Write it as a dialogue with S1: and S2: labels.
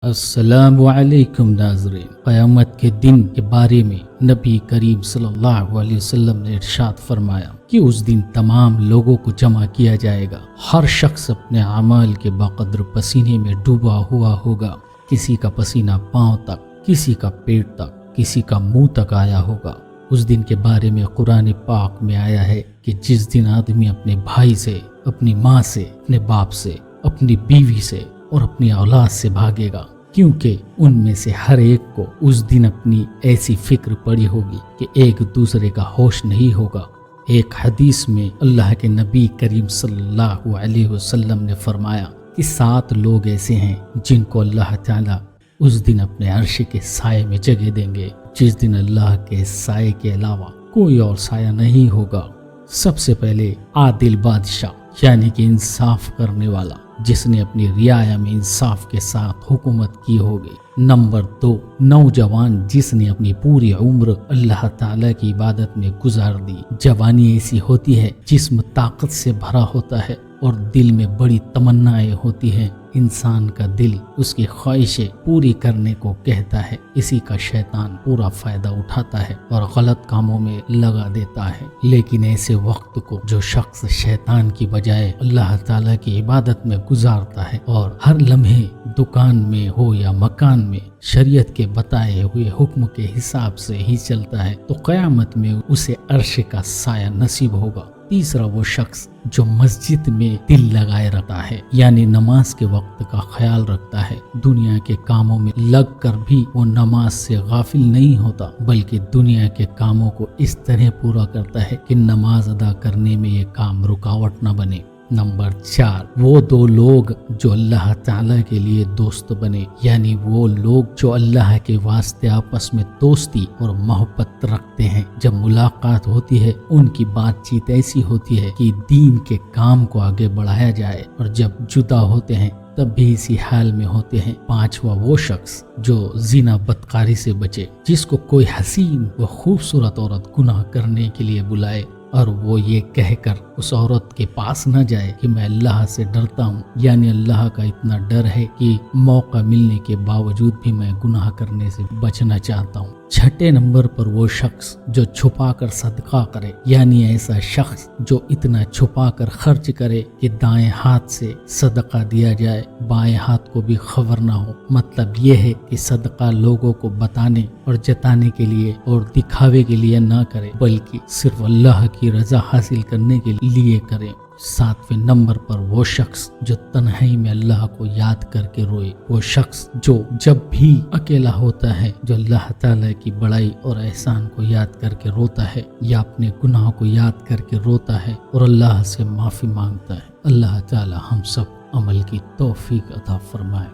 S1: السلام علیکم ناظرین، قیامت کے دن کے بارے میں نبی کریم صلی اللہ علیہ وسلم نے ارشاد فرمایا کہ اس دن تمام لوگوں کو جمع کیا جائے گا۔ ہر شخص اپنے اعمال کے بقدر پسینے میں ڈوبا ہوا ہوگا۔ کسی کا پسینہ پاؤں تک، کسی کا پیٹ تک، کسی کا منہ تک آیا ہوگا۔ اس دن کے بارے میں قرآن پاک میں آیا ہے کہ جس دن آدمی اپنے بھائی سے، اپنی ماں سے، اپنے باپ سے، اپنی بیوی سے اور اپنی اولاد سے بھاگے گا، کیونکہ ان میں سے ہر ایک کو اس دن اپنی ایسی فکر پڑی ہوگی کہ ایک دوسرے کا ہوش نہیں ہوگا۔ ایک حدیث میں اللہ کے نبی کریم صلی اللہ علیہ وسلم نے فرمایا کہ 7 لوگ ایسے ہیں جن کو اللہ تعالیٰ اس دن اپنے عرش کے سائے میں جگہ دیں گے، جس دن اللہ کے سائے کے علاوہ کوئی اور سایہ نہیں ہوگا۔ سب سے پہلے عادل بادشاہ، یعنی کہ انصاف کرنے والا، جس نے اپنی رعایا میں انصاف کے ساتھ حکومت کی ہوگی۔ نمبر 2، نوجوان، جس نے اپنی پوری عمر اللہ تعالیٰ کی عبادت میں گزار دی۔ جوانی ایسی ہوتی ہے، جسم طاقت سے بھرا ہوتا ہے اور دل میں بڑی تمنائیں ہوتی ہیں۔ انسان کا دل اس کی خواہشیں پوری کرنے کو کہتا ہے، اسی کا شیطان پورا فائدہ اٹھاتا ہے اور غلط کاموں میں لگا دیتا ہے۔ لیکن ایسے وقت کو جو شخص شیطان کی بجائے اللہ تعالیٰ کی عبادت میں گزارتا ہے اور ہر لمحے دکان میں ہو یا مکان میں شریعت کے بتائے ہوئے حکم کے حساب سے ہی چلتا ہے، تو قیامت میں اسے عرش کا سایہ نصیب ہوگا۔ تیسرا، وہ شخص جو مسجد میں دل لگائے رکھتا ہے، یعنی نماز کے وقت کا خیال رکھتا ہے، دنیا کے کاموں میں لگ کر بھی وہ نماز سے غافل نہیں ہوتا، بلکہ دنیا کے کاموں کو اس طرح پورا کرتا ہے کہ نماز ادا کرنے میں یہ کام رکاوٹ نہ بنے۔ نمبر 4، وہ 2 لوگ جو اللہ تعالیٰ کے لیے دوست بنے، یعنی وہ لوگ جو اللہ کے واسطے آپس میں دوستی اور محبت رکھتے ہیں۔ جب ملاقات ہوتی ہے، ان کی بات چیت ایسی ہوتی ہے کہ دین کے کام کو آگے بڑھایا جائے، اور جب جدا ہوتے ہیں تب بھی اسی حال میں ہوتے ہیں۔ 5واں، وہ شخص جو زنا بدکاری سے بچے، جس کو کوئی حسین و خوبصورت عورت گناہ کرنے کے لیے بلائے اور وہ یہ کہہ کر اس عورت کے پاس نہ جائے کہ میں اللہ سے ڈرتا ہوں، یعنی اللہ کا اتنا ڈر ہے کہ موقع ملنے کے باوجود بھی میں گناہ کرنے سے بچنا چاہتا ہوں۔ 6 نمبر پر وہ شخص جو چھپا کر صدقہ کرے، یعنی ایسا شخص جو اتنا چھپا کر خرچ کرے کہ دائیں ہاتھ سے صدقہ دیا جائے، بائیں ہاتھ کو بھی خبر نہ ہو۔ مطلب یہ ہے کہ صدقہ لوگوں کو بتانے اور جتانے کے لیے اور دکھاوے کے لیے نہ کرے، بلکہ صرف اللہ کی رضا حاصل کرنے کے لیے کرے۔ 7ویں نمبر پر وہ شخص جو تنہائی میں اللہ کو یاد کر کے روئے، وہ شخص جو جب بھی اکیلا ہوتا ہے، جو اللہ تعالیٰ کی بڑائی اور احسان کو یاد کر کے روتا ہے، یا اپنے گناہ کو یاد کر کے روتا ہے اور اللہ سے معافی مانگتا ہے۔ اللہ تعالیٰ ہم سب عمل کی توفیق عطا فرمائے۔